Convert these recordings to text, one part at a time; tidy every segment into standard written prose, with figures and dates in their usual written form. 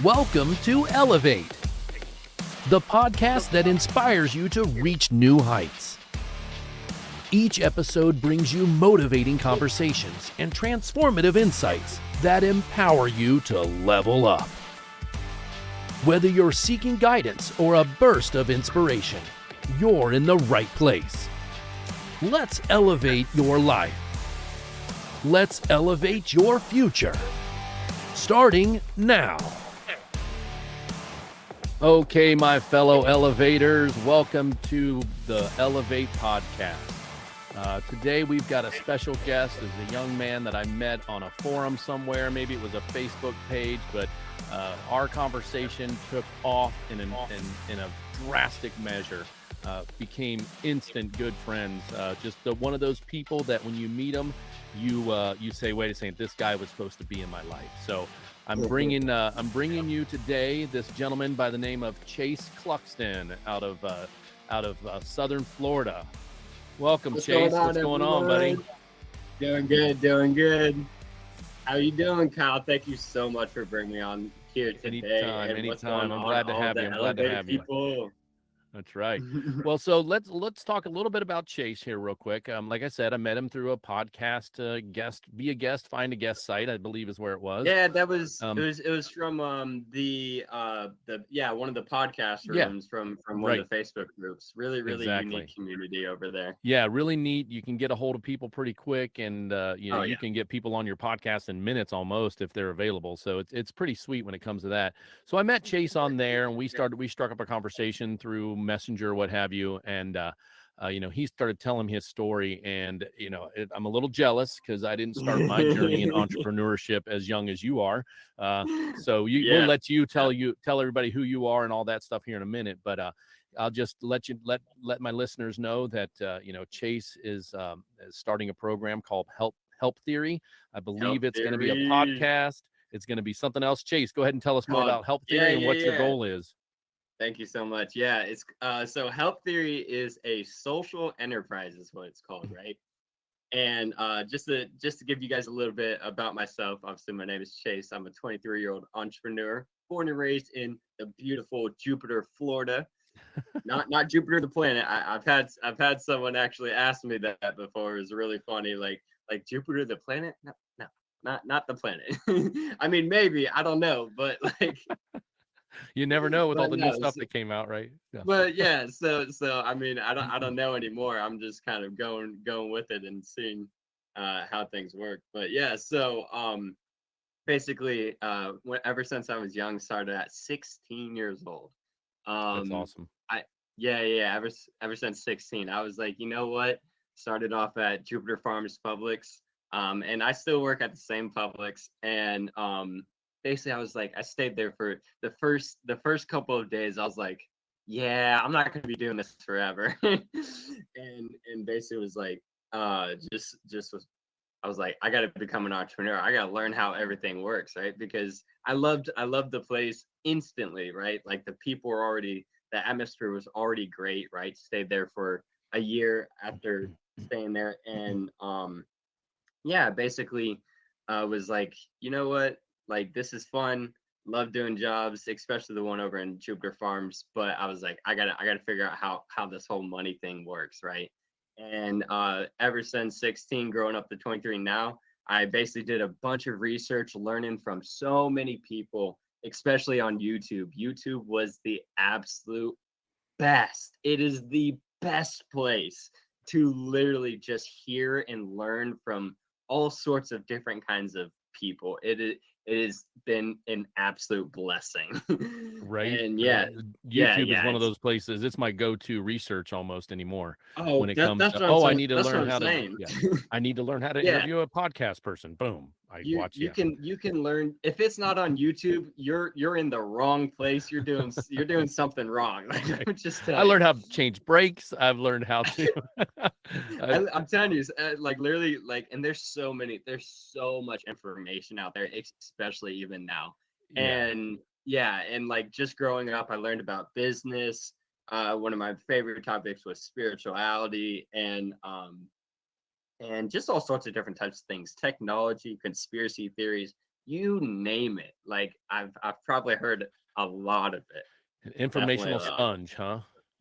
Welcome to Elevate, the podcast that inspires you to reach new heights. Each episode brings you motivating conversations and transformative insights that empower you to level up. Whether you're seeking guidance or a burst of inspiration, you're in the right place. Let's elevate your life. Let's elevate your future. Starting now. Okay, my fellow elevators, welcome to the Elevate podcast. Today we've got a special guest. Is a young man that I met on a forum somewhere. Maybe it was a Facebook page, but our conversation took off in a drastic measure. Became instant good friends. Just one of those people that when you meet them, you say, "Wait a second, this guy was supposed to be in my life." So I'm bringing you today this gentleman by the name of Chase Cluxten out of Southern Florida. Welcome, Chase. What's going on, buddy? Doing good. How you doing, Kyle? Thank you so much for bringing me on here today. Anytime. I'm glad to have you. People. That's right. Well, so let's talk a little bit about Chase here real quick. Like I said, I met him through a podcast be a guest, find a guest site, I believe is where it was. Yeah, that was it was from one of the podcast rooms from one of the Facebook groups. Really unique community over there. Yeah, really neat. You can get a hold of people pretty quick, and you can get people on your podcast in minutes almost if they're available. So it's pretty sweet when it comes to that. So I met Chase on there, and we struck up a conversation through Messenger, what have you, and he started telling his story, and I'm a little jealous because I didn't start my journey in entrepreneurship as young as you are. So we'll let you tell everybody who you are and all that stuff here in a minute, but I'll just let my listeners know that Chase is starting a program called Help Theory. I believe it's going to be a podcast. It's going to be something else. Chase, go ahead and tell us more about Help Theory and what your goal is. Thank you so much. Yeah, it's so Help Theory is a social enterprise is what it's called, right? And just to give you guys a little bit about myself, obviously my name is Chase. I'm a 23-year-old entrepreneur, born and raised in the beautiful Jupiter, Florida. Not Jupiter the planet. I've had someone actually ask me that before. It was really funny, like Jupiter the planet? No, not the planet. I mean, maybe, I don't know, but like you never know with all the new stuff that came out, right? Yeah. But yeah, so I mean, I don't know anymore. I'm just kind of going with it and seeing how things work. But yeah, so basically, ever since I was young, started at 16 years old. That's awesome. Ever since 16, I was like, you know what? Started off at Jupiter Farms Publix, and I still work at the same Publix, and basically I was like, I stayed there for the first couple of days. I was like, yeah, I'm not going to be doing this forever. and basically was like, I was like, I got to become an entrepreneur. I got to learn how everything works, right? Because I loved the place instantly, right? Like the atmosphere was already great, right? Stayed there for a year after staying there. And basically was like, you know what? Like, this is fun. Love doing jobs, especially the one over in Jupiter Farms. But I was like, I gotta figure out how this whole money thing works, right? And ever since 16, growing up to 23 now, I basically did a bunch of research, learning from so many people, especially on YouTube. YouTube was the absolute best. It is the best place to literally just hear and learn from all sorts of different kinds of people. It has been an absolute blessing. Right. And YouTube is one of those places. It's my go-to research almost anymore. Oh, when it comes to, I need to learn how to I need to learn how to interview a podcast person. Boom. You can learn. If it's not on YouTube, you're in the wrong place. You're doing something wrong. I learned how to change brakes. I've learned how to I'm telling you, like literally, like, and there's so much information out there, especially even now. And like just growing up, I learned about business. One of my favorite topics was spirituality, and just all sorts of different types of things, technology, conspiracy theories, you name it. Like I've probably heard a lot of it. An Definitely informational a lot. sponge, huh?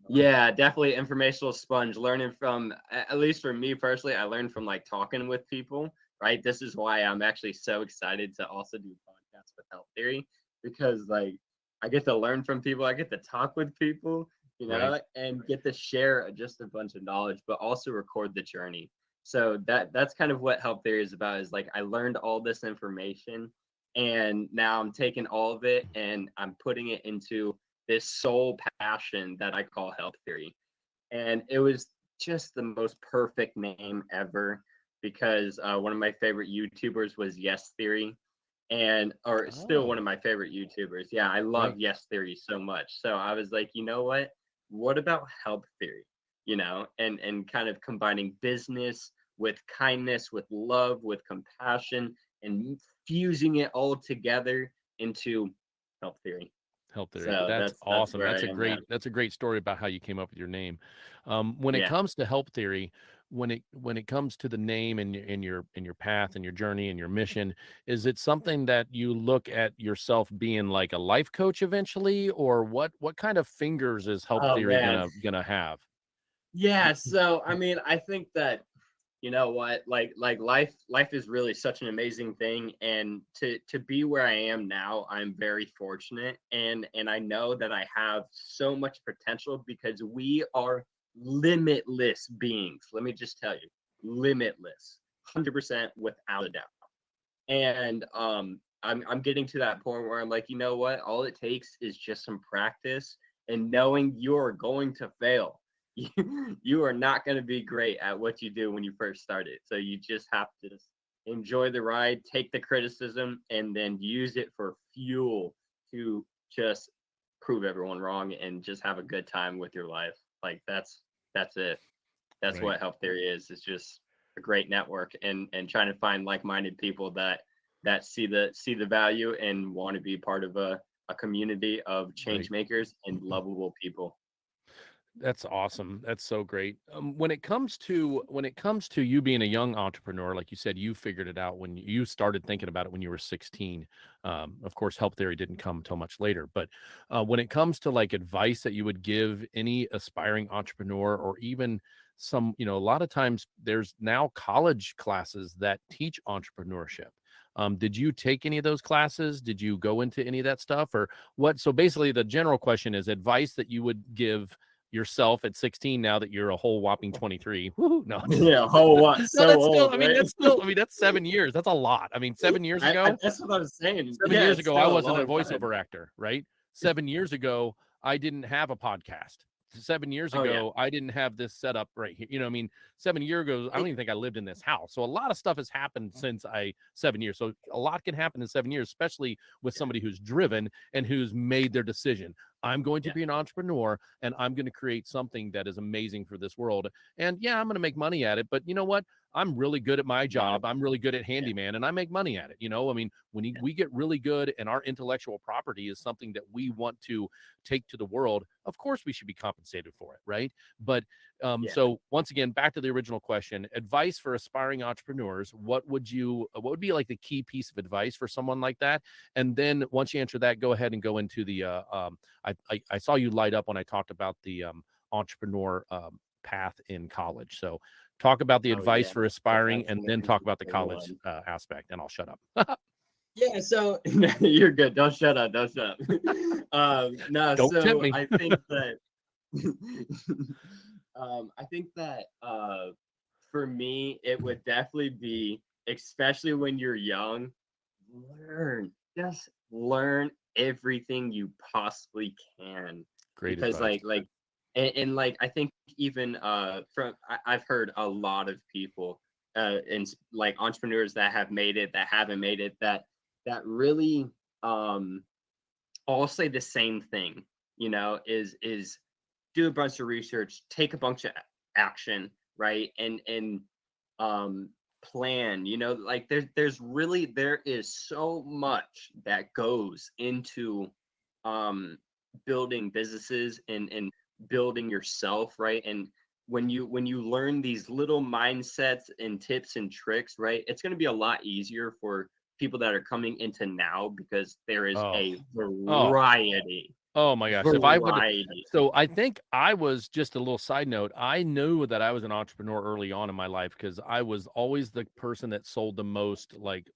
Yeah, definitely informational sponge. Learning from, at least for me personally, I learned from like talking with people, right? This is why I'm actually so excited to also do podcasts with Health Theory, because like I get to learn from people, I get to talk with people, Right. and get to share just a bunch of knowledge, but also record the journey. So that's kind of what Health Theory is about, is like I learned all this information, and now I'm taking all of it and I'm putting it into this sole passion that I call Health Theory. And it was just the most perfect name ever, because one of my favorite YouTubers was Yes Theory, and or still one Oh, of my favorite YouTubers. Yeah, I love right. Yes Theory so much. So I was like, you know what? What about Health Theory? And kind of combining business with kindness, with love, with compassion, and fusing it all together into Health Theory. Health Theory. So That's that's awesome. where I am at. That's a great story about how you came up with your name. When it Yeah. comes to Help Theory, when it comes to the name and your path and your journey and your mission, is it something that you look at yourself being like a life coach eventually, or what kind of fingers is Help Oh Theory man. gonna have? Yeah. So I mean, I think that you know what, like life is really such an amazing thing, and to be where I am now, I'm very fortunate, and I know that I have so much potential, because we are limitless beings. Let me just tell you, limitless, 100% without a doubt. And I'm getting to that point where I'm like, you know what? All it takes is just some practice and knowing you're going to fail. You are not going to be great at what you do when you first started. So you just have to just enjoy the ride, take the criticism, and then use it for fuel to just prove everyone wrong and just have a good time with your life. Like that's it. That's Right. what Health Theory is. It's just a great network, and trying to find like-minded people that see the value and want to be part of a community of change Right. makers and lovable people. That's awesome. That's so great. When it comes to you being a young entrepreneur, like you said, you figured it out when you started thinking about it when you were 16. Of course, Help Theory didn't come until much later. But when it comes to like advice that you would give any aspiring entrepreneur, or even some, a lot of times there's now college classes that teach entrepreneurship. Did you take any of those classes? Did you go into any of that stuff, or what? So basically, the general question is advice that you would give yourself at 16 now that you're a whole whopping 23. Woo-hoo. No, Yeah, whole what? no, So that's still, old, right? I mean, that's 7 years. That's a lot. I mean, 7 years I ago, that's what I was saying. seven Yeah, years it's ago, I still a wasn't a long time. voiceover actor, right? 7 years ago, I didn't have a podcast. 7 years Oh yeah. ago, I didn't have this set up right here. I mean, 7 years ago, I don't even think I lived in this house. So a lot of stuff has happened since 7 years. So a lot can happen in 7 years, especially with Yeah, somebody who's driven and who's made their decision. I'm going to yeah, be an entrepreneur and I'm going to create something that is amazing for this world. And yeah, I'm going to make money at it. But you know what? I'm really good at my job. I'm 100%. really good at Yeah, handyman and I make money at it. I mean, yeah, we get really good and our intellectual property is something that we want to take to the world, of course we should be compensated for it, right? But yeah. so once again, back to the original question, advice for aspiring entrepreneurs, what would be like the key piece of advice for someone like that? And then once you answer that, go ahead and go into the I saw you light up when I talked about the entrepreneur path in college. So talk about the Oh advice yeah. for That's aspiring and actually an then talk about the interesting college one. aspect, and I'll shut up. Yeah, so you're good. Don't shut up. Don't shut up. No, Don't tempt so me. I think that I think that for me, it would definitely be, especially when you're young, learn. Just learn everything you possibly can, Great because advice. and like I think even I've heard a lot of people and like entrepreneurs that have made it, that haven't made it, that really um all say the same thing, is do a bunch of research, take a bunch of action, right? And um plan, like there is so much that goes into um building businesses and building yourself, right? And when you learn these little mindsets and tips and tricks, right, it's going to be a lot easier for people that are coming into now, because there is Oh, a oh, variety. oh my gosh. If I would, Variety. so I think I was, just a little side note, I knew that I was an entrepreneur early on in my life because I was always the person that sold the most, like,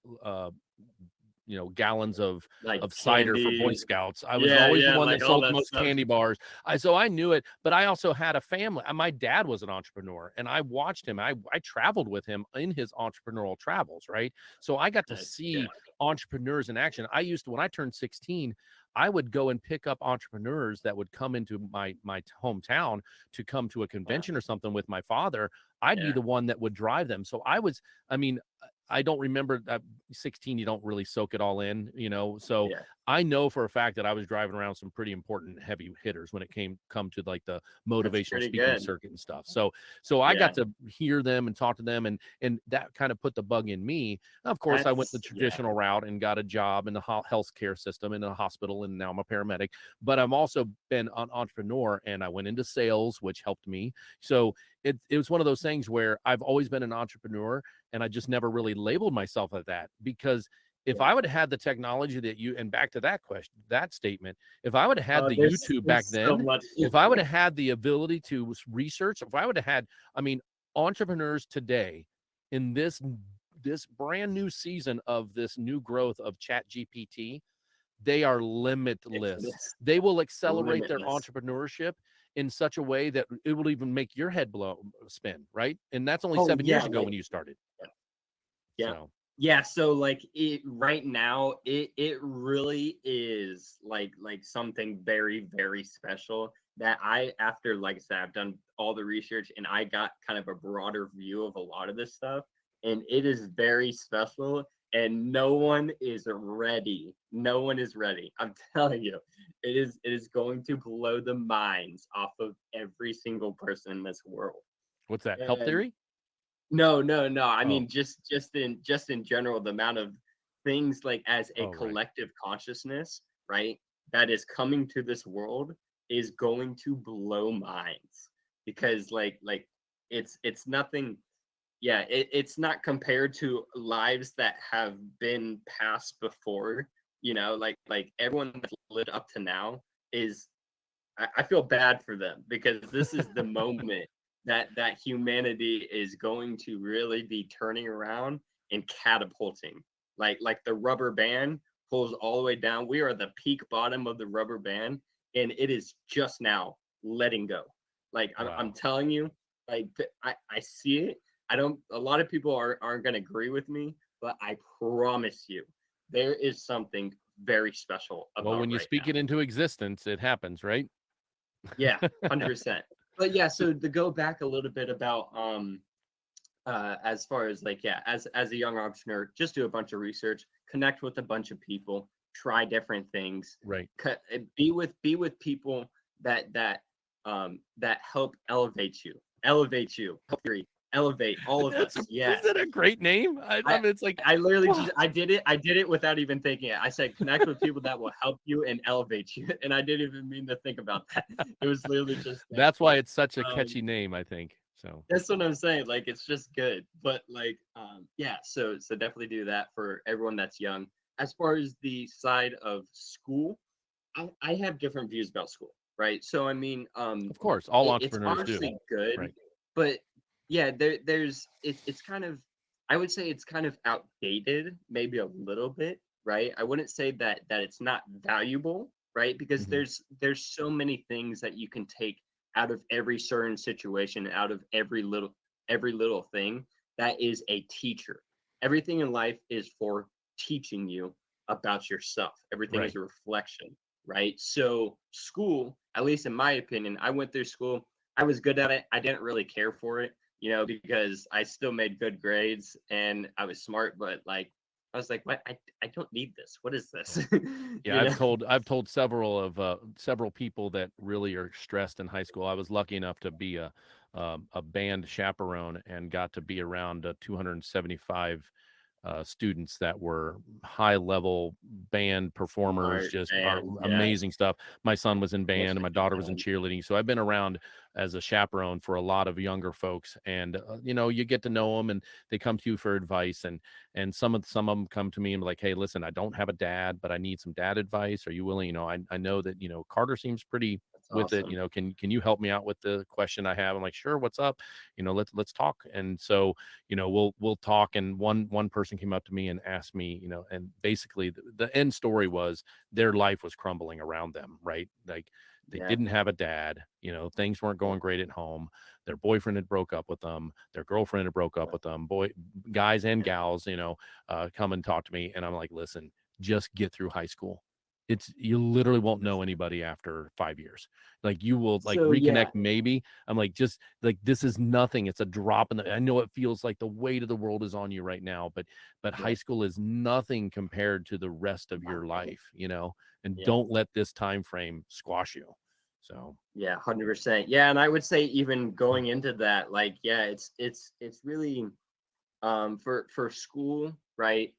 gallons Like of cider for Boy candy. Scouts. I was Yeah, always the yeah, one like that all sold the that most stuff. candy bars. So I knew it, but I also had a family. My dad was an entrepreneur, and I watched him. I traveled with him in his entrepreneurial travels, right? So I got to Yeah, see entrepreneurs in action. I used to, when I turned 16, I would go and pick up entrepreneurs that would come into my hometown to come to a yeah, convention or something with my father. I'd be yeah, the one that would drive them. So I mean, I don't remember that. 16, you don't really soak it all in, so yeah. I know for a fact that I was driving around some pretty important heavy hitters when it come to like the That's motivational pretty speaking good. circuit and stuff. So I Yeah, got to hear them and talk to them, and that kind of put the bug in me. Of course, I went the yeah. traditional route and got a job in the health care system in a hospital, and now I'm a paramedic. But I've also been an entrepreneur, and I went into sales, which helped me. So it was one of those things where I've always been an entrepreneur, and I just never really labeled myself at that, because if Yeah. I would have had the technology that and back to that question, that statement, if I would have had the There's YouTube back there's so then, much. if I would have had the ability to research, if I would have had, I mean, entrepreneurs today in this brand new season of this new growth of Chat GPT, they are limitless. Ridiculous. They will accelerate their Limitless. entrepreneurship in such a way that it will even make your head spin, right? And that's only Oh 7 years yeah, ago like when you started. yeah. So Yeah, so like it right now, it really is like something very, very special that I, after, like I said, I've done all the research and I got kind of a broader view of a lot of this stuff, and it is very special, and no one is ready. No one is ready. I'm telling you, it is going to blow the minds off of every single person in this world. what's that? Help And theory? no, no, no. I Oh, mean, just in general, the amount of things, like, as a oh, right. collective consciousness, right, that is coming to this world is going to blow minds, because it's nothing. Yeah, it's not compared to lives that have been passed before. Like everyone that's lived up to now is, I feel bad for them, because this is the moment that humanity is going to really be turning around and catapulting. Like the rubber band pulls all the way down. We are the peak bottom of the rubber band, and it is just now letting go. Like I'm Wow. telling you, I see it. I don't. A lot of people aren't going to agree with me, but I promise you, there is something very special Well, about when you right speak now. it into existence, it happens, right? Yeah, 100%. But yeah, so to go back a little bit about as far as, like, yeah, as a young entrepreneur, just do a bunch of research, connect with a bunch of people, try different things, Right. be with people that help elevate you, help you elevate all of us. Is that Yes. a great name? I I mean, it's like, I literally wow. just I did it without even thinking it. I said connect with people that will help you and elevate you, and I didn't even mean to think about that. It was literally just that. That's why it's such a Um, catchy name, I think. So, that's what I'm saying. Like, it's just good. But like, yeah. So definitely do that for everyone that's young. As far as the side of school, I have different views about school, right? So I mean, of course, all it's entrepreneurs do. honestly good, Right. but yeah, it's kind of, I would say it's kind of outdated, maybe a little bit, right? I wouldn't say that it's not valuable, right? Because Hmm. there's so many things that you can take out of every certain situation, out of every little thing, that is a teacher. Everything in life is for teaching you about yourself. Everything is Right. a reflection, right? So school, at least in my opinion, I went through school. I was good at it. I didn't really care for it, because I still made good grades and I was smart, but like I was like, what? I don't need this. What is this? Yeah. Yeah, you know? I've told several people that really are stressed in high school. I was lucky enough to be a band chaperone and got to be around 275 students that were high level band performers, Art, just are and yeah, amazing stuff. My son was in band and my daughter was in Michigan. cheerleading. So I've been around as a chaperone for a lot of younger folks, and you get to know them and they come to you for advice. And some of them come to me and be like, hey, listen, I don't have a dad, but I need some dad advice. Are you willing? I know that, Carter seems pretty That's with it. awesome. Can you help me out with the question I have? I'm like, sure, what's up? Let's talk. And so, we'll talk. And one person came up to me and asked me, and basically the end story was their life was crumbling around them, right? Like they Yeah, didn't have a dad, things weren't yeah, going great at home. Their boyfriend had broke up with them, their girlfriend had broke up with them, guys and yeah. gals, come and talk to me. And I'm like, listen, just get through high school. You literally won't know anybody after 5 years. Like you will like So reconnect yeah, maybe. I'm like, just like, this is nothing. It's a drop in the, I know it feels like the weight of the world is on you right now, but high yeah, school is nothing compared to the rest of your nothing. life, and Yeah, don't let this time frame squash you. So yeah, 100%. Yeah, and I would say even going into that, like, yeah, it's really for school, right?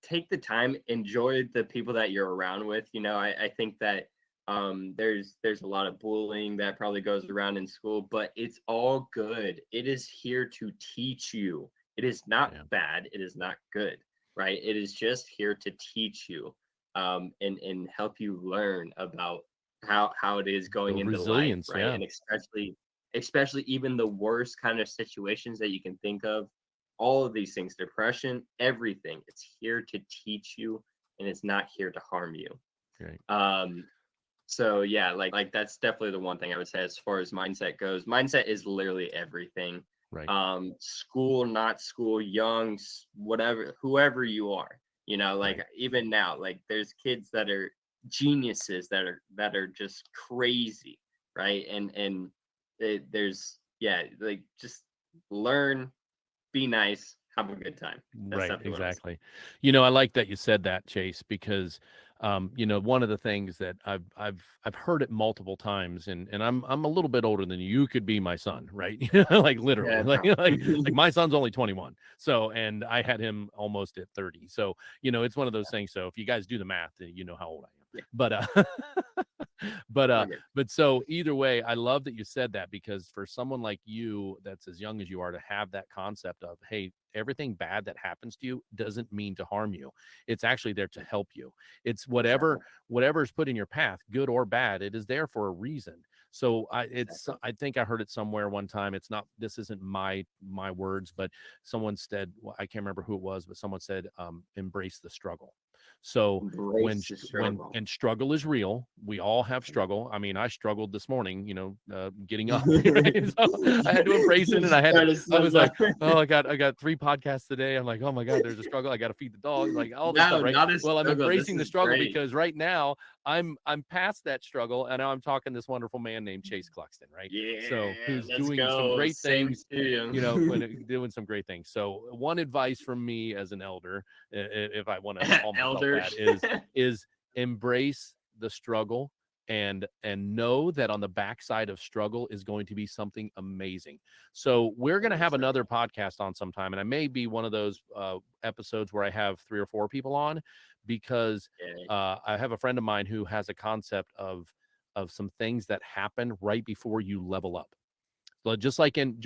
Take the time, enjoy the people that you're around with. I think that there's a lot of bullying that probably goes around in school, but it's all good. It is here to teach you. It is not yeah, bad, it is not good, right? It is just here to teach you, and help you learn about how it is going build into life, resilience. right? Yeah, And especially even the worst kind of situations that you can think of, all of these things, depression, everything, it's here to teach you, and it's not here to harm you. right, So yeah, like that's definitely the one thing I would say as far as mindset goes. Mindset is literally everything. right, School, not school, young, whatever, whoever you are, like right. even now, like there's kids that are geniuses that are just crazy, right? And there's, yeah, like just learn, be nice, have a good time. That's Right, definitely what I'll say. exactly. I like that you said that, Chase, because one of the things that I've heard it multiple times, and I'm a little bit older than you. You could be my son, right? Like literally, Yeah, like my son's only 21. So, and I had him almost at 30. So, it's one of those things. So if you guys do the math, then you know how old I am. yeah, But but all good. but so either way, I love that you said that, because for someone like you that's as young as you are to have that concept of, hey, everything bad that happens to you doesn't mean to harm you. It's actually there to help you. It's Exactly, whatever's put in your path, good or bad, it is there for a reason. So exactly. I think I heard it somewhere one time. It's not, this isn't my words, but someone said, well, I can't remember who it was, but someone said, embrace the struggle. So Embrace the struggle. when struggle is real, we all have Yeah. struggle. I mean, I struggled this morning, getting up, right? So I had to embrace it, and Trying to I sum was it like, up. oh, I got 3 podcasts today. I'm like, oh my God, there's a struggle. I got to feed the dogs, like all this stuff, No, right? not a Well, I'm struggle. This embracing the is struggle great. because right now I'm past that struggle, and now I'm talking to this wonderful man named Chase Cluxten, right? So Yeah, who's let's doing some go. great Same things, to you. doing some great things. So one advice from me as an elder, if I want to call myself Elder. that, is embrace the struggle, and know that on the backside of struggle is going to be something amazing. So we're going to have 100%. another podcast on sometime, and I may be one of those episodes where I have 3 or 4 people on, because Yeah. I have a friend of mine who has a concept of some things that happen right before you level up. But just like in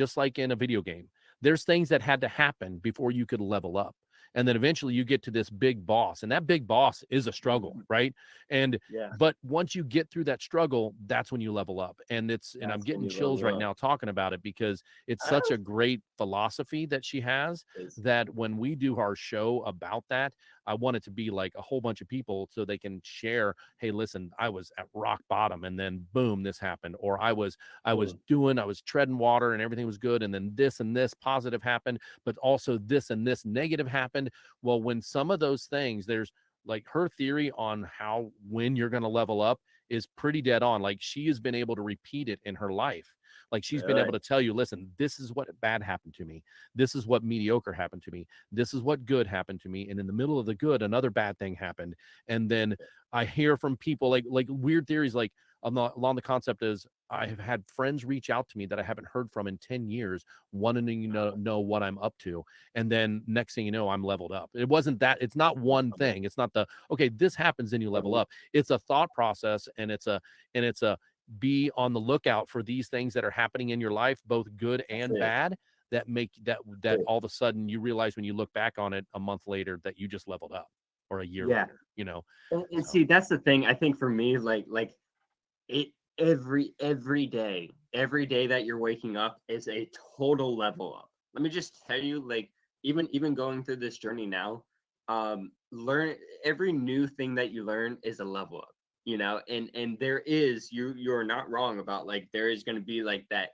a video game, there's things that had to happen before you could level up. And then eventually you get to this big boss, and that big boss is a struggle, Mhm. right? And Yeah, but once you get through that struggle, that's when you level up. And I'm that's when getting you chills right level up. now talking about it, because it's Ah, such a great philosophy that she has, is that when we do our show about that, I want it to be like a whole bunch of people so they can share, hey, listen, I was at rock bottom and then boom, this happened. Or boom. I was treading water and everything was good. And then this and this positive happened, but also this and this negative happened. Well, when some of those things, there's like her theory on how, when you're going to level up is pretty dead on. Like she has been able to repeat it in her life. Like she's been able Really? to tell you, listen, this is what bad happened to me. This is what mediocre happened to me. This is what good happened to me. And in the middle of the good, another bad thing happened. And then I hear from people like weird theories like, along the concept is I have had friends reach out to me that I haven't heard from in 10 years, wanting to know what I'm up to. And then next thing you know, I'm leveled up. It wasn't that, it's not one thing. It's not okay, this happens and you level up. It's a thought process, and it's a be on the lookout for these things that are happening in your life, both good and bad, that make that all of a sudden you realize when you look back on it a month later that you just leveled up, or a year later, And see, that's the thing. I think for me, like it every day that you're waking up is a total level up. Let me just tell you, like, even going through this journey now, learn every new thing that you learn is a level up, and there is, you're not wrong about, like, there is going to be like that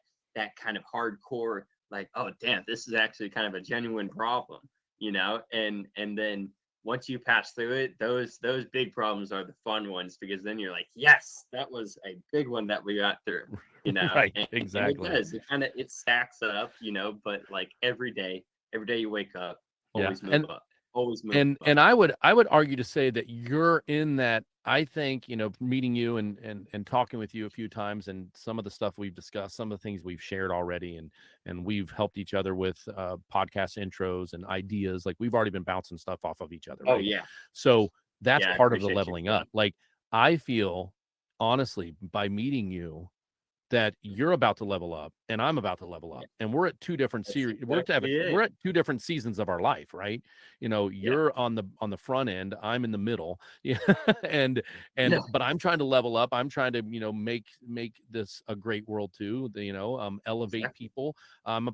kind of hardcore, like, oh damn, this is actually kind of a genuine problem, and then once you pass through it, those big problems are the fun ones, because then you're like, yes, that was a big one that we got through, Right, and exactly. it does. It stacks up, but like every day you wake up, always move up, always move up. And I would argue to say that you're in that. I think, meeting you and talking with you a few times, and some of the stuff we've discussed, some of the things we've shared already, and we've helped each other with podcast intros and ideas. Like, we've already been bouncing stuff off of each other, right? Oh yeah. So that's Yeah, I part of the appreciate you leveling for that. up. Like, I feel honestly, by meeting you, that you're about to level up and I'm about to level up, and we're at two different That's series. exactly We're it. at two different seasons of our life, right? Yeah. You're on the front end, I'm in the middle. Yeah. and Yeah. but I'm trying to level up. I'm trying to, make this a great world too. Elevate Exactly. people. I'm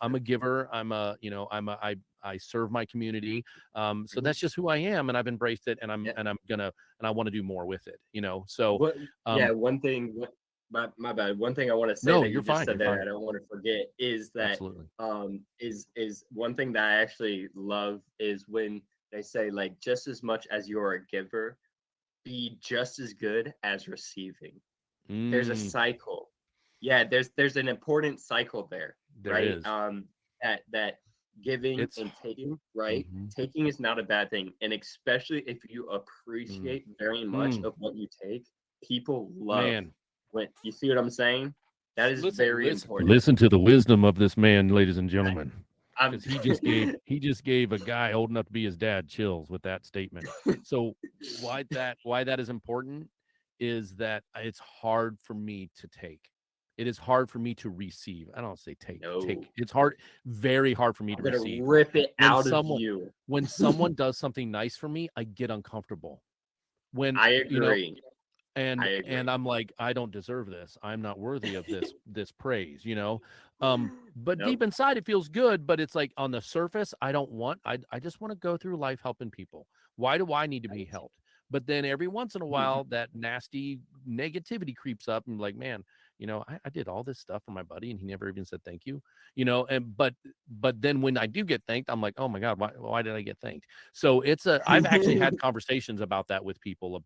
a giver. I serve my community. So Mhm. that's just who I am, and I've embraced it, and Yeah. I want to do more with it. So What? Yeah. um One thing. My bad. One thing I want to say no, that you you're just fine. said You're there, fine. I don't want to forget, is that Absolutely. is one thing that I actually love, is when they say, like, just as much as you're a giver, be just as good as receiving. There's a Mm, cycle. Yeah, there's an important cycle there, there right? is. That giving It's and taking, right? mhm, Taking is not a bad thing, and especially if you mm, appreciate very much mm. of what you take, people love Man, when you see what I'm saying. That is very important. listen to the wisdom of this man, ladies and gentlemen, I'm because he just gave a guy old enough to be his dad chills with that statement. So why that is important is that it's hard for me to take. It is hard for me to receive. I don't say take. no, It's hard, very hard for me to I'm gonna receive. rip it When out of someone you. when someone does something nice for me, I get uncomfortable. When I you know agree. I and agree. I'm like, I don't deserve this. I'm not worthy of this praise. But Nope. deep inside it feels good, but it's like on the surface, I just want to go through life helping people. Why do I need to be helped? But then every once in a while that nasty negativity creeps up, and like, man, I did all this stuff for my buddy and he never even said thank you. And but then when I do get thanked, I'm like, oh my God, why did I get thanked? So I've actually had conversations about that with people,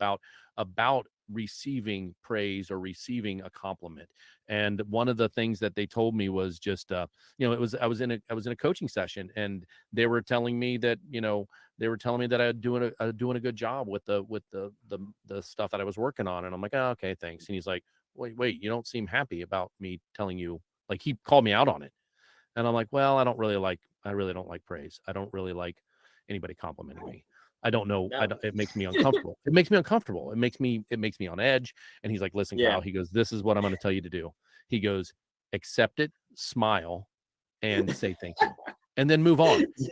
about receiving praise or receiving a compliment. And one of the things that they told me was just it was I was in a coaching session, and they were telling me that I'm doing a good job with the stuff that I was working on. And I'm like, oh, okay, thanks. And he's like, wait, you don't seem happy about me telling you. Like, he called me out on it. And I'm like, well, I really don't like praise. I don't really like anybody complimenting me. I don't know. No. It makes me uncomfortable. It makes me uncomfortable. It makes me on edge. And he's like, listen, Yeah. Kyle, he goes, this is what I'm going to tell you to do. He goes, accept it, smile, and say thank you. And then move on. Yes.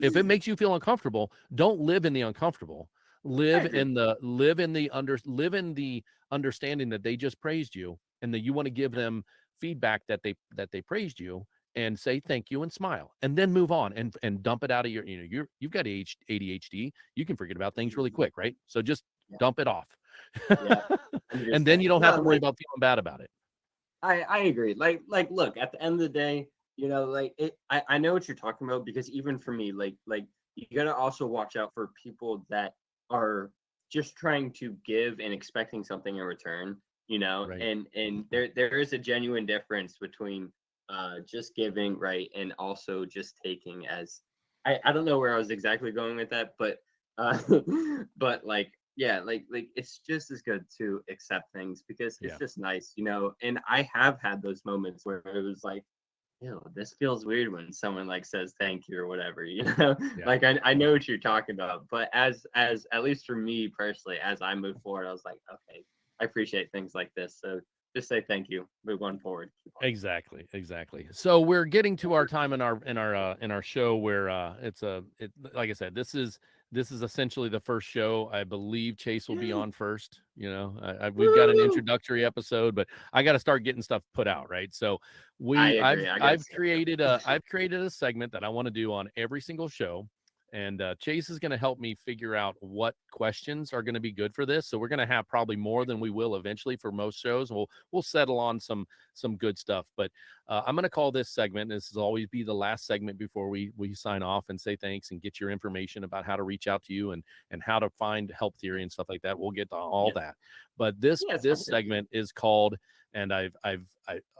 If it makes you feel uncomfortable, don't live in the uncomfortable. I Live agree. in the understanding that they just praised you, and that you want to give them feedback that they praised you, and say thank you and smile, and then move on, and dump it out of you've got ADHD. You can forget about things really quick, right? So just Yeah. dump it off. Yeah. And then 100%. you don't have No, to worry like, about feeling bad about it. I agree. Like look, at the end of the day, like, I know what you're talking about, because even for me, like you gotta also watch out for people that are just trying to give and expecting something in return, Right. and there is a genuine difference between just giving, right, and also just taking. As I don't know where I was exactly going with that, but uh but like, yeah, like it's just as good to accept things because it's Yeah. just nice, and I have had those moments where it was like, this feels weird when someone like says thank you or whatever, Yeah. like I know what you're talking about, but as at least for me personally, as I move forward, I was like, okay, I appreciate things like this, so just say thank you, move on forward, keep on Exactly, exactly. So we're getting to our time in our show where like I said, this is essentially the first show. I believe Chase will be going. on first. We've got an Woo! introductory episode, but I got to start getting stuff put out, right? So I we agree. I gotta I've skip created you. a segment that I want to do on every single show. And Chase is going to help me figure out what questions are going to be good for this. So we're going to have probably more than we will eventually for most shows. We'll settle on some good stuff. But I'm going to call this segment. This will always be the last segment before we sign off and say thanks and get your information about how to reach out to you and how to find help theory and stuff like that. We'll get to all Yeah, that. But this yeah, it this sounds good. segment is called, and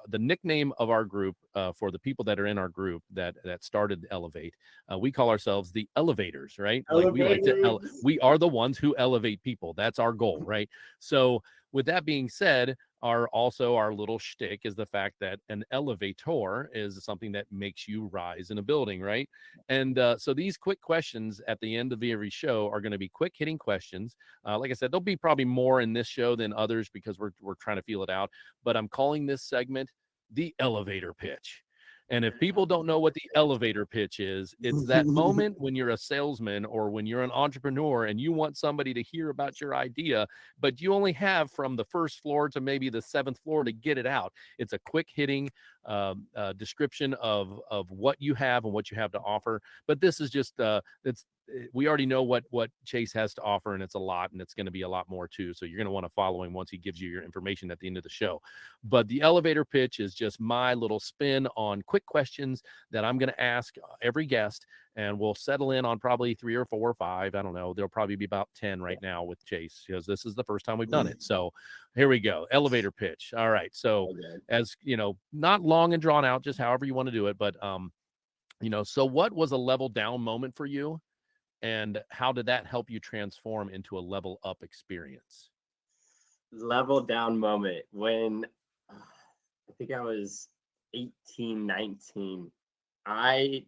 the nickname of our group for the people that are in our group that started Elevate, we call ourselves the elevators, right? Like we like to Elevators. we are the ones who elevate people. That's our goal, right? So with that being said, our little shtick is the fact that an elevator is something that makes you rise in a building, right? And so these quick questions at the end of every show are going to be quick hitting questions. Like I said, there'll be probably more in this show than others because we're trying to feel it out. But I'm calling this segment the elevator pitch. And if people don't know what the elevator pitch is, it's that moment when you're a salesman or when you're an entrepreneur and you want somebody to hear about your idea, but you only have from the first floor to maybe the seventh floor to get it out. It's a quick hitting description of what you have and what you have to offer. But this is just we already know what Chase has to offer, and it's a lot, and it's going to be a lot more too. So you're going to want to follow him once he gives you your information at the end of the show. But the elevator pitch is just my little spin on quick questions that I'm going to ask every guest, and we'll settle in on probably 3 or 4 or 5. I don't know. There'll probably be about 10 right now with Chase because this is the first time we've done it. So here we go. Elevator pitch. All right. So Okay. as not long and drawn out, just however you want to do it. But so what was a level down moment for you? And how did that help you transform into a level up experience? Level down moment when I think I was 18, 19. I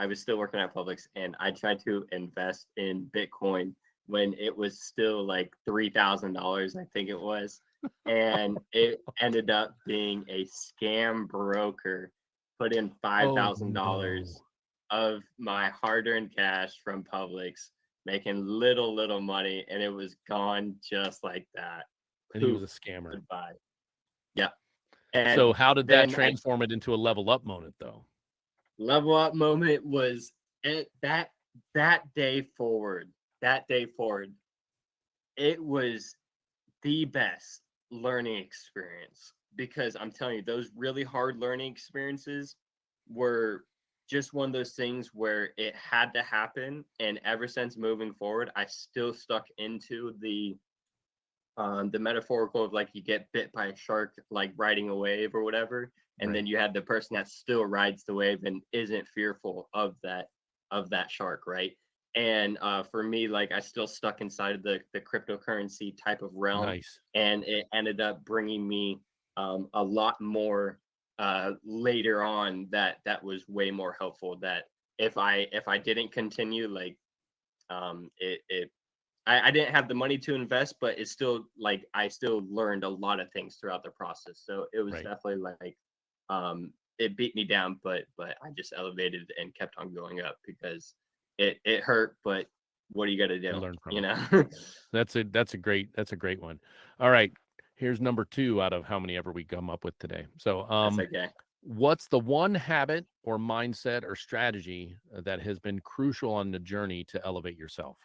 was still working at Publix and I tried to invest in Bitcoin when it was still like $3,000, I think it was. And it ended up being a scam broker, put in Oh $5,000 no. of my hard-earned cash from Publix, making little money, and it was gone just like that. And he was Poof, a scammer. goodbye. Yep. And So how did that then I transform it into a level up moment though? level up moment was it that day forward. That day forward, it was the best learning experience because I'm telling you, those really hard learning experiences were just one of those things where it had to happen. And ever since moving forward, I still stuck into the metaphorical of like you get bit by a shark, like riding a wave or whatever, and Right. then you have the person that still rides the wave and isn't fearful of that shark, right? And for me, like I still stuck inside of the cryptocurrency type of realm, Nice. and it ended up bringing me a lot more later on that was way more helpful. That if I didn't continue, like I didn't have the money to invest, but it's still like I still learned a lot of things throughout the process. So it was Right. definitely like it beat me down, but I just elevated and kept on going up because it hurt, but what do you got to You do? learn from You it. know? That's a great one. All right. Here's number 2 out of how many ever we come up with today. So That's okay. what's the one habit or mindset or strategy that has been crucial on the journey to elevate yourself?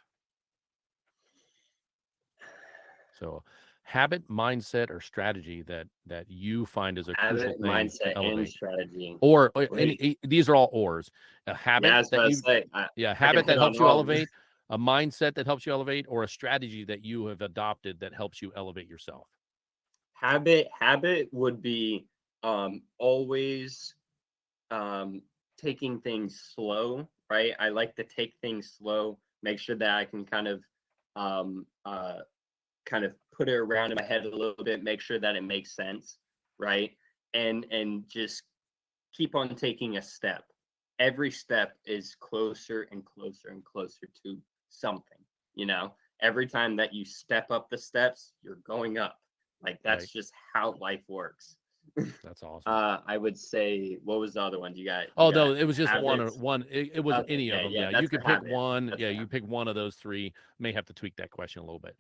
So habit, mindset, or strategy that you find is a crucial Habit, thing mindset, to and elevate. strategy. Or Great. these are all ors. A Yeah, habit I was that about to you say yeah, I can habit hit that on helps you all of them. elevate, a mindset that helps you elevate, or a strategy that you have adopted that helps you elevate yourself. Habit would be always taking things slow, right? I like to take things slow, make sure that I can kind of um, uh, kind of put it around in my head a little bit, make sure that it makes sense, right? And just keep on taking a step. Every step is closer and closer and closer to something, you know. Every time that you step up the steps, you're going up. Like Right. that's just how life works. That's awesome. I would say, what was the other one? You Oh got no, it was just one or habits. one. It was Okay, any of yeah, them. yeah, Yeah, you that's the could pick habit. one. That's Yeah, the you habit. pick one of those three. May have to tweak that question a little bit.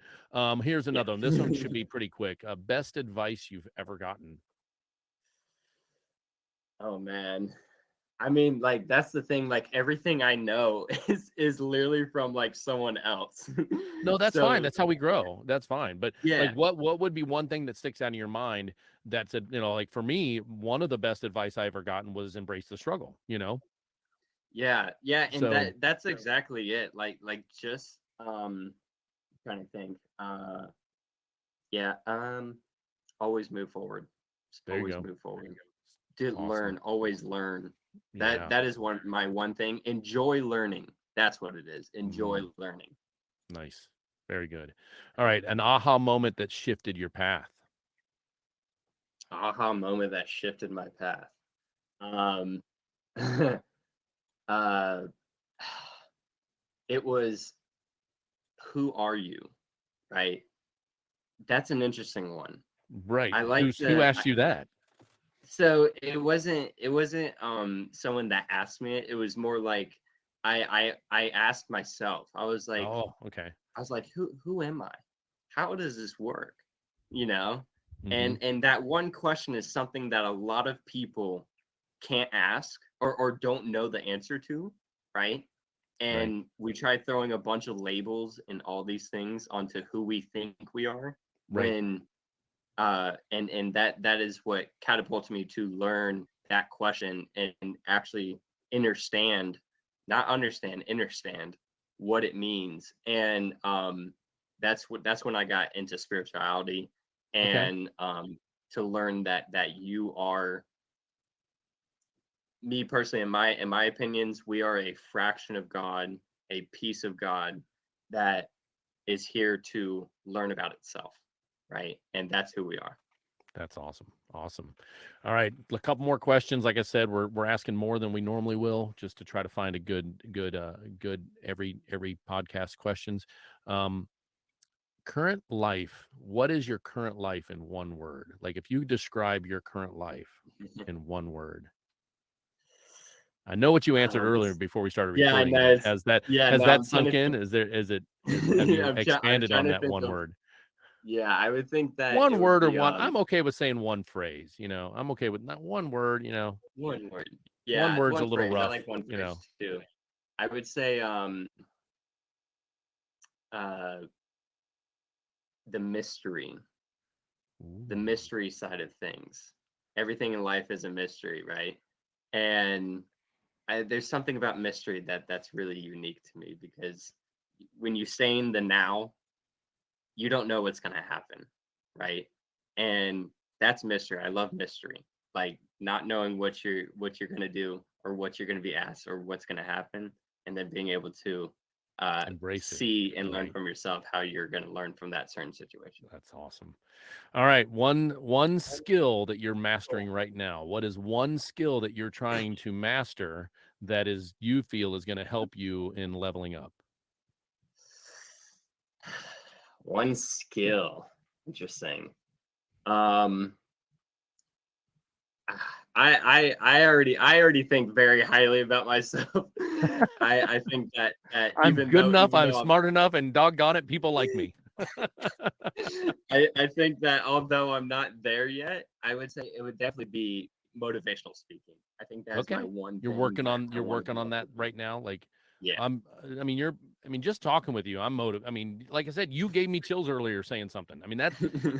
Here's Yeah. another one. This one should be pretty quick. Best advice you've ever gotten. Oh man. I mean, like that's the thing. Like everything I know is literally from like someone else. No, that's fine. So That's how we grow. That's fine. But like, yeah, what would be one thing that sticks out in your mind? That's a, like for me, one of the best advice I ever gotten was embrace the struggle. yeah, yeah, and So that's exactly it. Like just trying to think. Yeah, always move forward. Just there you always go. move forward. Did Awesome. learn, always learn. That Yeah. that is my one thing. Enjoy learning. That's what it is. Enjoy Mhm. learning. Nice. Very good. All right. An aha moment that shifted your path. Aha moment that shifted my path. Um uh it was, who are you? Right? That's an interesting one. Right. I like Who the asked you that? so it wasn't someone that asked me it. It was more like I asked myself. Oh, okay. I was like, who am I? How does this work? You know? Hmm. And that one question is something that a lot of people can't ask or don't know the answer to, right? Right. And we try throwing a bunch of labels and all these things onto who we think we are Right. when and that is what catapulted me to learn that question and actually understand, not understand, understand what it means. And that's when I got into spirituality Okay. and to learn that you are, me personally, in my opinions, we are a fraction of God, a piece of God that is here to learn about itself, right? And that's who we are. That's awesome. Awesome. All right. A couple more questions. Like I said, we're asking more than we normally will, just to try to find a good every podcast questions. Um, Current life. What is your current life in one word? Like if you describe your current life in one word. I know what you answered earlier It's, before we started yeah, I recording, know. but It's, yeah, has no, that I'm trying sunk to in? think. Have you I'm expanded trying on to that think one of. word? Yeah, I would think that One it would word or be one. I'm okay with saying one phrase. I'm okay with not one word. one word. One Yeah, word's a one little phrase. I rough. like one phrase too. I would say uh the mystery, the Ooh, mystery side of things. Everything in life is a mystery, right? And there's something about mystery that's really unique to me because when you stay in the now, you don't know what's going to happen, right? And that's mystery. I love mystery. Like not knowing what you're going to do or what you're going to be asked or what's going to happen, and then being able to embrace it. see and learn Right. from yourself how you're going to learn from that certain situation. That's awesome. All right. One skill that you're mastering right now. What is one skill that you're trying to master that is you feel is going to help you in leveling up? One skill. Interesting. Um I already think very highly about myself. I think that I'm good enough. even I'm though smart enough, and doggone it, people like me. I think that although I'm not there yet, I would say it would definitely be motivational speaking. I think that is my Okay. one You're thing working that on I you're want to working be on able that to do. right now. Like Yeah. just talking with you, I'm motivated. I mean, like I said, you gave me chills earlier saying something. I mean, that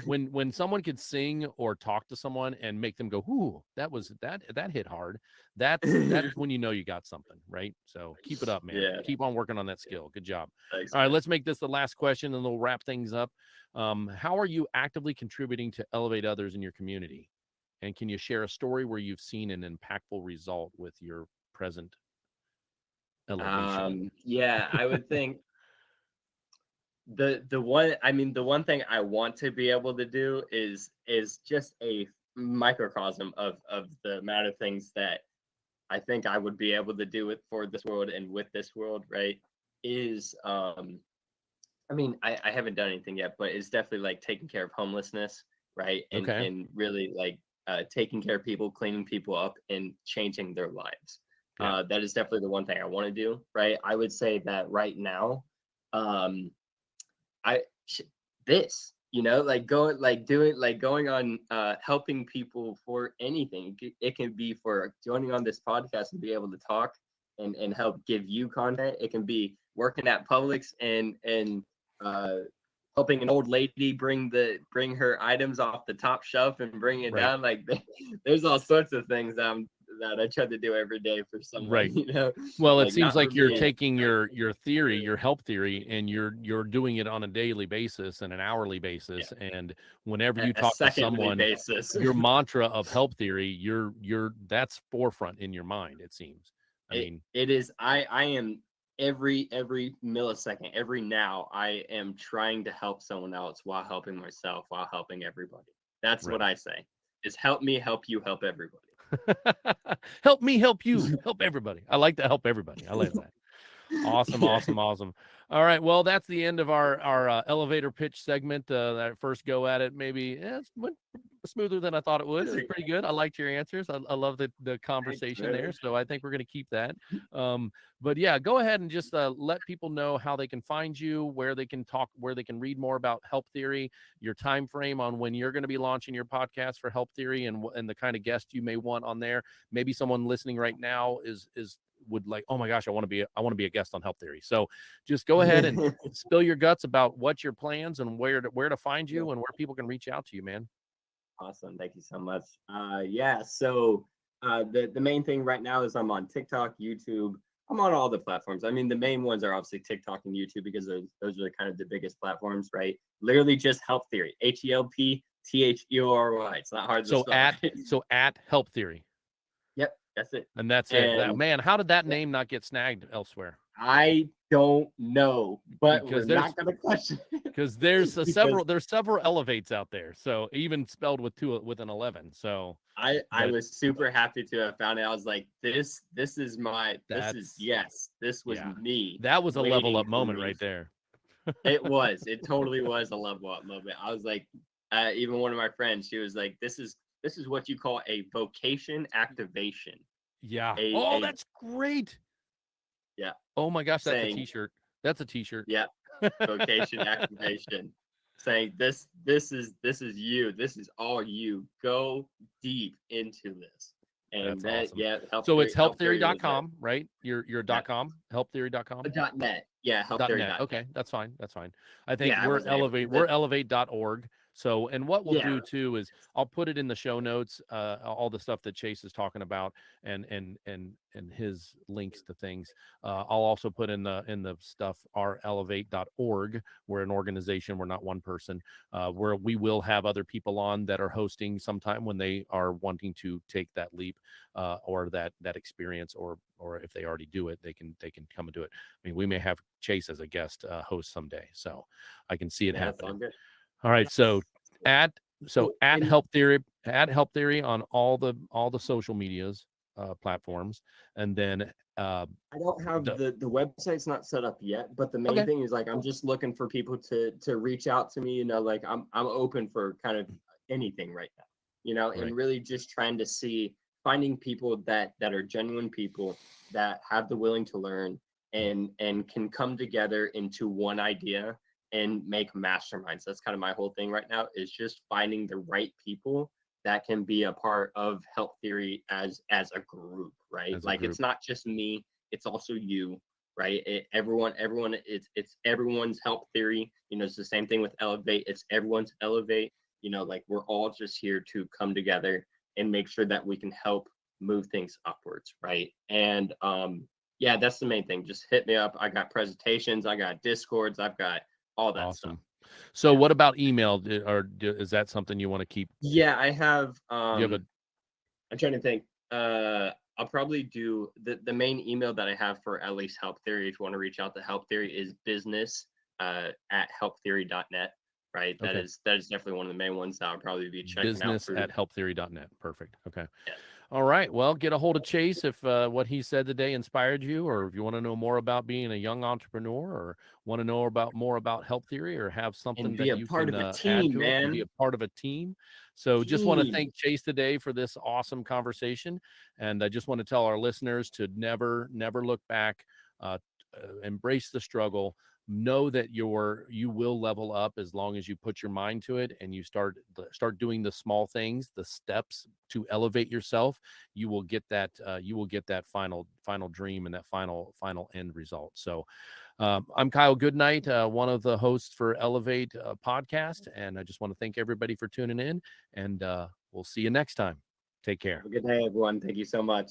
when someone could sing or talk to someone and make them go, "Ooh, that hit hard." That's when you know you got something, right? So keep it up, man. Yeah. Keep on working on that skill. Good job. Thanks, All right, man. let's make this the last question and we'll wrap things up. How are you actively contributing to elevate others in your community? And can you share a story where you've seen an impactful result with your present elevation? Yeah, I would think the one thing I want to be able to do is just a microcosm of the amount of things that I think I would be able to do it for this world and with this world, right? Is I haven't done anything yet, but it's definitely like taking care of homelessness, right? Okay. And really like taking care of people, cleaning people up, and changing their lives. Yeah. That is definitely the one thing I want to do, right? I would say that right now, um, I this like going on helping people for anything. It can be for joining on this podcast and be able to talk and help give you content. It can be working at Publix and uh helping an old lady bring her items off the top shelf and bring it Right. down. Like there's all sorts of things that I try to do every day for someone, Right. Well, it like seems not for like you're me. taking your theory, your help theory, and you're doing it on a daily basis and an hourly Yeah, basis. And whenever you a talk to secondly someone, basis. your mantra of help theory, you're that's forefront in your mind, it seems. I it mean, it is. I am every millisecond, every now, I am trying to help someone else while helping myself, while helping everybody. That's what right. I say. Is help me help you help everybody. Help me help you, help everybody. I like to help everybody. I like that. Awesome, Yeah. awesome, awesome. All right, well, that's the end of our elevator pitch segment. That first go at it, maybe it went smoother than I thought it would. It was pretty good. I liked your answers. I love the Thanks, conversation there. man. So I think we're going to keep that. But yeah, go ahead and just let people know how they can find you, where they can talk, where they can read more about Help Theory, your time frame on when you're going to be launching your podcast for Help Theory, and the kind of guest you may want on there. Maybe someone listening right now is would like, oh my gosh, I want to be a guest on Help Theory. So just go ahead and spill your guts about what your plans and where to find you and where people can reach out to you, man. Awesome. Thank you so much. Yeah, so the main thing right now is I'm on TikTok, YouTube. I'm on all the platforms. I mean, the main ones are obviously TikTok and YouTube because those are kind of the biggest platforms, right? Literally just Help Theory, HELPTHEORY. It's not hard to So spell. at Help Theory. Yep, that's it. And that's it. That, And man, how did that yeah, name not get snagged elsewhere? I don't know, but we're Because there's not gonna question it because there's because several elevates out there. So even spelled with an 11. So I but was super happy to have found it. I was like, this is that's this was yeah. me That was a level waiting up for moment me. right there. It totally was a level up moment. I was like, even one of my friends, she was like, this is what you call a vocation activation. Yeah. Oh, A that's great. Yeah, Oh my gosh, that's a saying t-shirt. That's a t-shirt. yeah, vocation activation, saying this is you, this is all you. Go deep into this, and That's that awesome. yeah, So it's help theory was it. helptheory.com, right? Your Yeah, .com, helptheory.com. .net. Yeah, .net. helptheory.net. Okay, that's fine. That's fine. I think Yeah, I wasn't able. we're elevate.org. So, and what we'll Yeah, do too is I'll put it in the show notes, all the stuff that Chase is talking about and his links to things. I'll also put in the stuff our elevate.org. We're an organization, we're not one person. Where we will have other people on that are hosting sometime when they are wanting to take that leap, or that experience, or if they already do it, they can come and do it. I mean, we may have Chase as a guest host someday, so I can see it yeah, that's all happening. good. All right, so at Oh, and at Help Theory on all the social medias platforms, and then I don't have the the website's not set up yet, but the main okay, thing is like I'm just looking for people to reach out to me, like I'm open for kind of anything right now, right, and really just trying to see finding people that are genuine people that have the willing to learn and can come together into one idea and make masterminds. That's kind of my whole thing right now is just finding the right people that can be a part of Help Theory as a group, right? as a Like group. it's not just me, it's also you, right? Everyone, it's everyone's Help Theory. It's the same thing with Elevate. It's everyone's Elevate. Like we're all just here to come together and make sure that we can help move things upwards, right? And yeah, that's the main thing. Just hit me up. I got presentations, I got Discords, I've got all that stuff. Awesome. So, Yeah. what about email? Is that something you want to keep? Yeah, I have Do you have a I'm trying to think. I'll probably do the main email that I have for at least Help Theory. If you want to reach out to Help Theory, is business at helptheory.net. Right. That Okay. is definitely one of the main ones that I'll probably be checking out Business for. at helptheory.net. Perfect. Okay. Yeah. All right. Well, get a hold of Chase if what he said today inspired you, or if you want to know more about being a young entrepreneur, or want to know about more about help theory, or have And something be that a you part can of a add team, to it and be man. a part of a team. So just want to Team. thank Chase today for this awesome conversation. And I just want to tell our listeners to never look back, embrace the struggle, know that you will level up as long as you put your mind to it and you start doing the small things, the steps to elevate yourself. You will get that final dream and that final end result. So I'm Kyle Goodnight, one of the hosts for Elevate podcast, and I just want to thank everybody for tuning in, and we'll see you next time. Take care. Have a good day, everyone. Thank you so much.